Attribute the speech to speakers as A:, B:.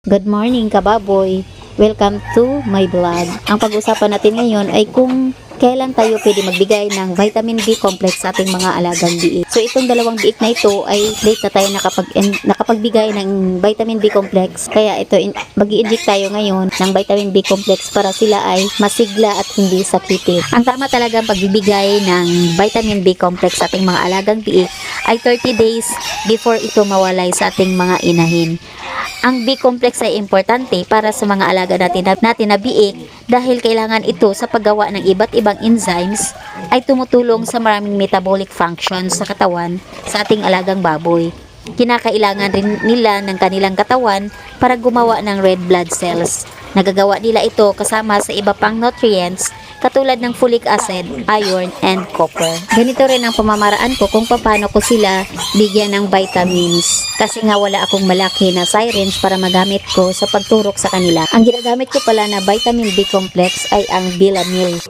A: Good morning kababoy! Welcome to my vlog. Ang pag-usapan natin ngayon ay kung kailan tayo pwede magbigay ng vitamin B complex sa ating mga alagang biik. So itong dalawang biik na ito ay late na tayo nakapagbigay ng vitamin B complex. Kaya ito mag-i-inject tayo ngayon ng vitamin B complex para sila ay masigla at hindi sakitin. Ang tama talagang pagbibigay ng vitamin B complex sa ating mga alagang biik ay 30 days before ito mawalay sa ating mga inahin. Ang B complex ay importante para sa mga alaga natin na biik dahil kailangan ito sa paggawa ng iba't ibang enzymes ay tumutulong sa maraming metabolic functions sa katawan sa ating alagang baboy. Kinakailangan rin nila ng kanilang katawan para gumawa ng red blood cells. Nagagawa nila ito kasama sa iba pang nutrients katulad ng folic acid, iron, and copper. Ganito rin ang pamamaraan ko kung paano ko sila bigyan ng vitamins. Kasi nga wala akong malaki na syringe para magamit ko sa pagturok sa kanila. Ang ginagamit ko pala na vitamin B complex ay ang Bilamil.